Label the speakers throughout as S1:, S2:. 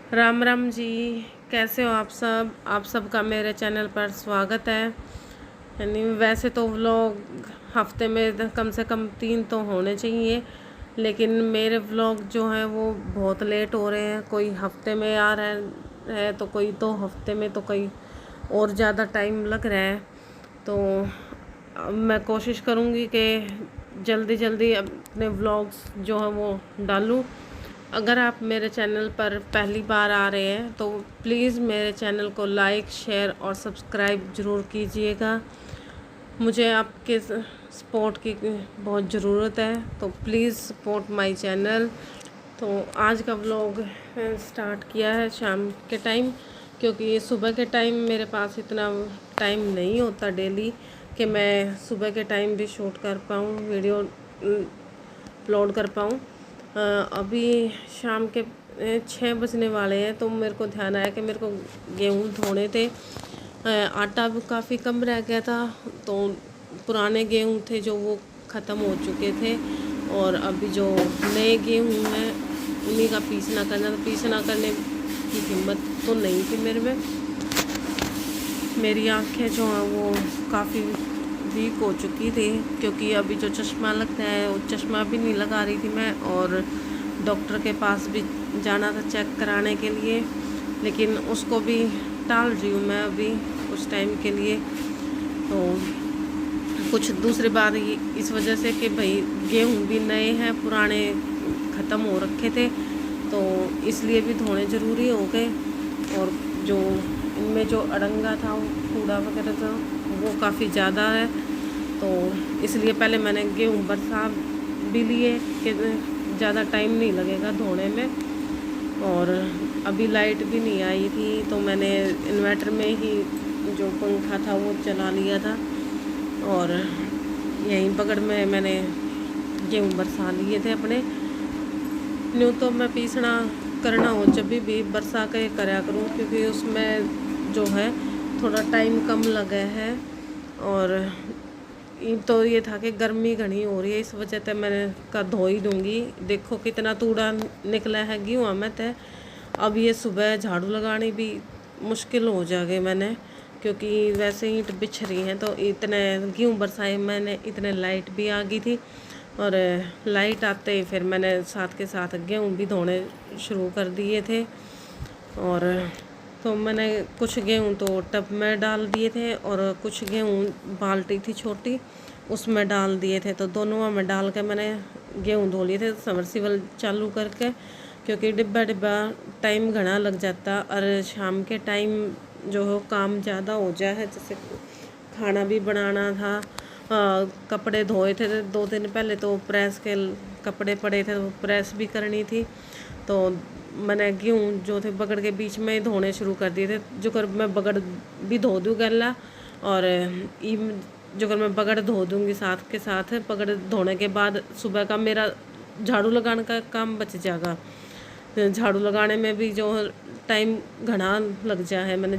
S1: राम राम जी। कैसे हो आप सब? आप सबका मेरे चैनल पर स्वागत है। यानी वैसे तो व्लॉग हफ्ते में कम से कम 3 तो होने चाहिए, लेकिन मेरे व्लॉग जो हैं वो बहुत लेट हो रहे हैं। कोई हफ्ते में आ रहा है तो कोई 2 हफ्ते में, तो कोई और ज़्यादा टाइम लग रहा है। तो अब मैं कोशिश करूँगी कि जल्दी जल्दी अपने व्लॉग्स जो हैं वो डालूँ। अगर आप मेरे चैनल पर पहली बार आ रहे हैं तो प्लीज़ मेरे चैनल को लाइक, शेयर और सब्सक्राइब ज़रूर कीजिएगा। मुझे आपके सपोर्ट की बहुत ज़रूरत है, तो प्लीज़ सपोर्ट माय चैनल। तो आज का व्लॉग स्टार्ट किया है शाम के टाइम, क्योंकि सुबह के टाइम मेरे पास इतना टाइम नहीं होता डेली कि मैं सुबह के टाइम भी शूट कर पाऊँ, वीडियो अपलोड कर पाऊँ। अभी शाम के 6 बजने वाले हैं, तो मेरे को ध्यान आया कि मेरे को गेहूँ धोने थे। आटा भी काफ़ी कम रह गया था, तो पुराने गेहूँ थे जो वो ख़त्म हो चुके थे, और अभी जो नए गेहूँ हैं उन्हीं का पीसना करना था। पीसना करने की हिम्मत तो नहीं थी मेरे में। मेरी आँखें जो हैं वो काफ़ी वीक हो चुकी थी, क्योंकि अभी जो चश्मा लगता है वो चश्मा भी नहीं लगा रही थी मैं, और डॉक्टर के पास भी जाना था चेक कराने के लिए, लेकिन उसको भी टाल रही हूँ मैं अभी कुछ टाइम के लिए। तो कुछ दूसरी बात इस वजह से कि भाई गेहूँ भी नए हैं, पुराने ख़त्म हो रखे थे, तो इसलिए भी धोने ज़रूरी हो गए। और जो इनमें जो अड़ंगा था, कूड़ा वगैरह था, वो काफ़ी ज़्यादा है, तो इसलिए पहले मैंने गेहूँ बरसा भी लिए कि ज़्यादा टाइम नहीं लगेगा धोने में। और अभी लाइट भी नहीं आई थी, तो मैंने इन्वर्टर में ही जो पंखा था वो चला लिया था, और यहीं बगड़ में मैंने गेहूँ बरसा लिए थे अपने। न्यू तो मैं पीसना करना हो जब भी बरसा के करा करूँ, क्योंकि उसमें जो है थोड़ा टाइम कम लगा है। और तो ये था कि गर्मी घनी हो रही है, इस वजह से मैंने का धो ही दूँगी। देखो कितना तूड़ा निकला है गेहूँ में तो। अब ये सुबह झाड़ू लगानी भी मुश्किल हो जाएगी मैंने, क्योंकि वैसे ईंट बिछ रही हैं, तो इतने गेहूँ बरसाए मैंने, इतने लाइट भी आ गई थी, और लाइट आते ही फिर मैंने साथ के साथ गेहूँ भी धोने शुरू कर दिए थे। और तो मैंने कुछ गेहूँ तो टब में डाल दिए थे, और कुछ गेहूँ बाल्टी थी छोटी उसमें डाल दिए थे, तो दोनों में डाल के मैंने गेहूँ धो लिए थे सबमर्सिबल चालू करके, क्योंकि डिब्बा डिब्बा टाइम घना लग जाता। और शाम के टाइम जो है काम ज़्यादा हो जाए, जैसे खाना भी बनाना था, कपड़े धोए थे 2 दिन पहले, तो प्रेस के कपड़े पड़े थे, तो प्रेस भी करनी थी। तो मैंने गेहूँ जो थे बगड़ के बीच में ही धोने शुरू कर दिए थे, जो कर मैं बगड़ भी धो दूँ गला, और जो कर मैं बगड़ धो दूँगी साथ के साथ। बगड़ धोने के बाद सुबह का मेरा झाड़ू लगाने का काम बच जाएगा। झाड़ू लगाने में भी जो टाइम घना लग जाए मैंने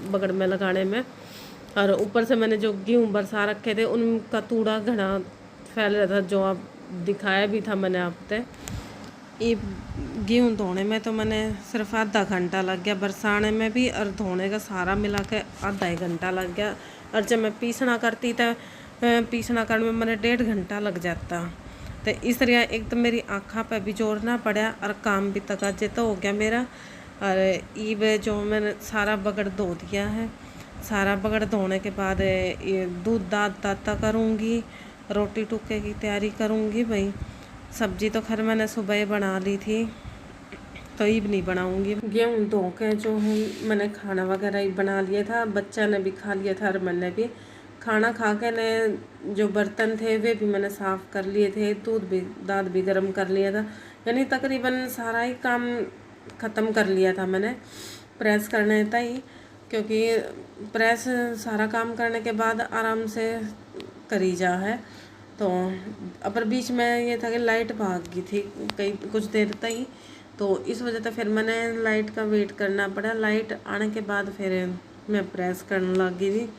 S1: बगड़ में लगाने में। और ऊपर से मैंने जो गेहूँ बरसा रखे थे उनका तूड़ा घना फैल रहा था, जो आप दिखाया भी था मैंने आप तक। ये गेहूँ धोने में तो मैंने सिर्फ आधा घंटा लग गया, बरसाने में भी और धोने का सारा मिला के आधा ही घंटा लग गया। और जब मैं पीसना करती तो पीसना करने में मैंने 1.5 घंटा लग जाता। तो इस तरह एक तो मेरी आँखा पर भी जोर ना पड़ा, और काम भी तकाजे तो हो गया मेरा। और ईब जो मैंने सारा बगड़ धो दिया है। सारा बगड़ धोने के बाद ये दूध दाता करूँगी, रोटी टुके की तैयारी करूँगी। भाई सब्जी तो खैर मैंने सुबह ही बना ली थी, तो ईब नहीं बनाऊँगी। गेहूँ धो के जो है मैंने खाना वगैरह ही बना लिया था, बच्चा ने भी खा लिया था और मैंने भी खाना खा के ने जो बर्तन थे वे भी मैंने साफ़ कर लिए थे, दाँत भी गर्म कर लिया था। यानी तकरीबन सारा ही काम ख़त्म कर लिया था मैंने प्रेस करने था ही, क्योंकि प्रेस सारा काम करने के बाद आराम से करी जा है। तो अपर बीच में ये था कि लाइट भाग गई थी कई कुछ देर तक ही, तो इस वजह से फिर मैंने लाइट का वेट करना पड़ा। लाइट आने के बाद फिर मैं प्रेस करने लग गई थी।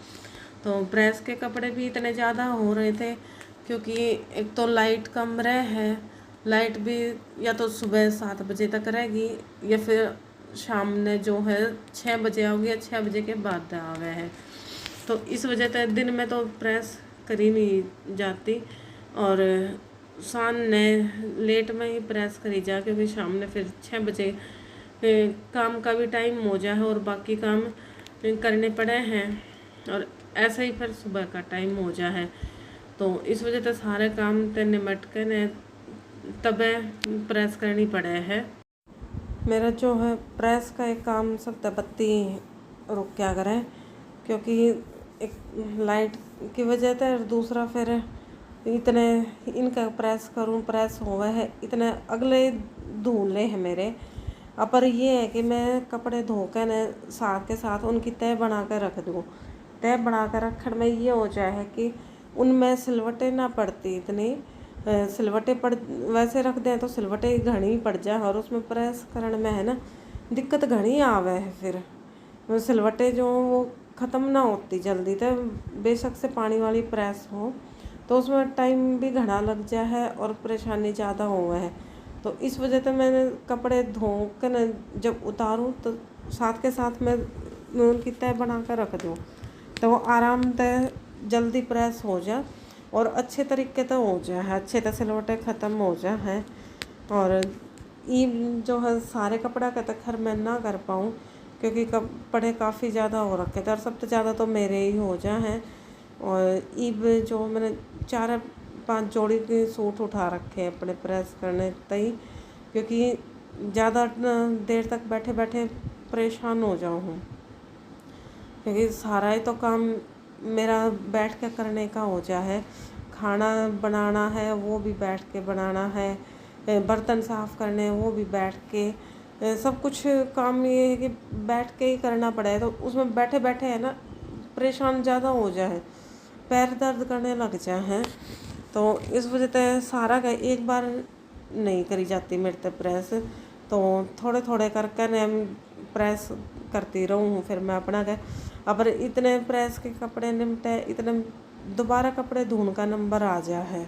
S1: तो प्रेस के कपड़े भी इतने ज़्यादा हो रहे थे, क्योंकि एक तो लाइट कम रहे है, लाइट भी या तो सुबह 7 बजे तक रहेगी या फिर शाम ने जो है 6 बजे आओगे या 6 बजे के बाद आवे है। तो इस वजह से दिन में तो प्रेस करी नहीं जाती और शाम ने लेट में ही प्रेस करी जा, क्योंकि शाम ने फिर 6 बजे काम का भी टाइम हो जा है और बाकी काम करने पड़े हैं और ऐसा ही फिर सुबह का टाइम हो जा है। तो इस वजह से सारे काम ते निमट के ने तब प्रेस करनी पड़े है। मेरा जो है प्रेस का एक काम सब बत्ती रुक क्या करें, क्योंकि एक लाइट की वजह से और दूसरा फिर इतने इनका प्रेस करूं प्रेस हुआ है इतने अगले धुले हैं मेरे। अब पर ये है कि मैं कपड़े धो कर न साथ के साथ उनकी तह बना कर रख दूँ। तह बना कर रखने में ये हो जाए है कि उनमें सिलवटें ना पड़ती इतनी। सिलवटें पड़ वैसे रख दें तो सिलवटें घनी पड़ जाए और उसमें प्रेस करने में है ना दिक्कत घनी आवे है। फिर सिलवटें जो वो ख़त्म ना होती जल्दी, तो बेशक से पानी वाली प्रेस हो तो उसमें टाइम भी घना लग जाए है और परेशानी ज़्यादा हुआ है। तो इस वजह से मैंने कपड़े धो कर न जब उतारूँ तो साथ के साथ मैं उनकी तह बना कर रख दूँ, तो वो आरामदेह जल्दी प्रेस हो जाए और अच्छे तरीके से हो जाए, अच्छे तरह सिलवटें ख़त्म हो जाए है। और ये जो है सारे कपड़ा का तो खैर मैं ना कर पाऊँ, क्योंकि कपड़े काफ़ी ज़्यादा हो रखे थे और सबसे ज़्यादा तो मेरे ही हो जाए हैं। और ईब जो मैंने 4-5 जोड़ी के सूट उठा रखे हैं अपने प्रेस करने तई, क्योंकि ज़्यादा देर तक बैठे बैठे परेशान हो जाऊँ हूँ, क्योंकि सारा ही तो काम मेरा बैठ के करने का हो जा है। खाना बनाना है वो भी बैठ के बनाना है, बर्तन साफ़ करने हैं वो भी बैठ के, सब कुछ काम ये है कि बैठ के ही करना पड़ा है। तो उसमें बैठे बैठे है ना परेशान ज़्यादा हो जाए, पैर दर्द करने लग जाए हैं। तो इस वजह से सारा का एक बार नहीं करी जाती मेरे से प्रेस, तो थोड़े थोड़े करके न प्रेस करती रहूँ। फिर मैं अपना क्या अब इतने प्रेस के कपड़े निमटे इतने दोबारा कपड़े धोने का नंबर आ जा है।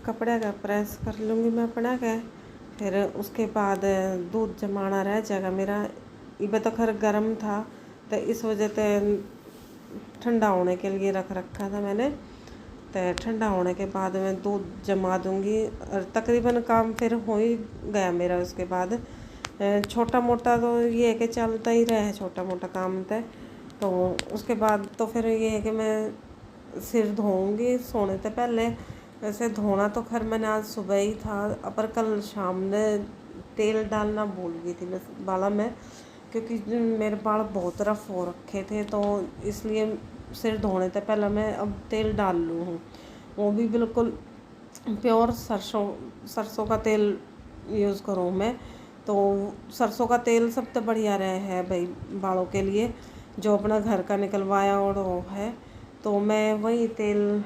S1: कपड़े का प्रेस कर लूँगी मैं अपना क्या, फिर उसके बाद दूध जमाना रह जाएगा मेरा। ये तो खैर गर्म था तो इस वजह से ठंडा होने के लिए रख रखा था मैंने। तो ठंडा होने के बाद मैं दूध जमा दूँगी और तकरीबन काम फिर हो ही गया मेरा। उसके बाद छोटा मोटा तो ये है कि चलता ही रहे छोटा मोटा काम था। तो उसके बाद तो फिर ये है कि मैं सिर धोऊंगी सोने से पहले। वैसे धोना तो खैर मैंने आज सुबह ही था, पर कल शाम ने तेल डालना भूल गई थी मैं बालों में, क्योंकि मेरे बाल बहुत रफ हो रखे थे। तो इसलिए सिर धोने से पहले मैं अब तेल डाल लूँ हूँ, वो भी बिल्कुल प्योर सरसों का तेल यूज़ करूँ मैं। तो सरसों का तेल सबसे बढ़िया रहे है भाई बालों के लिए, जो अपना घर का निकलवाया और वो है। तो मैं वही तेल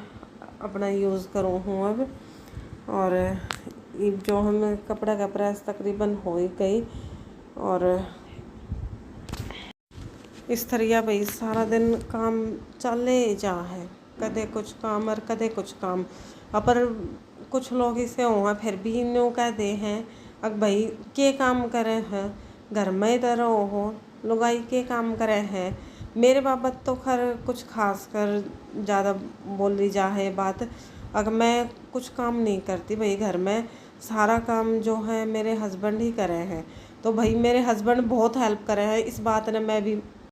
S1: अपना यूज़ करूँ हूँ अब। और ये जो हम कपड़ा का प्रेस तकरीबन हो ही गई। और इस तरह भाई सारा दिन काम चले जा है, कदे कुछ काम और कदे कुछ काम। पर कुछ लोग इसे हुआ फिर भी इन्हों कहते हैं अब भाई के काम करे हैं, घर में ही तो रहो हो लुगाई के काम करे हैं। मेरे बाबत तो खैर कुछ खास कर ज़्यादा बोली जा है बात। अगर मैं कुछ काम नहीं करती भाई घर में, सारा काम जो है मेरे हस्बैंड ही करे हैं। तो भाई मेरे हस्बैंड बहुत हेल्प करे हैं, इस बात ने मैं भी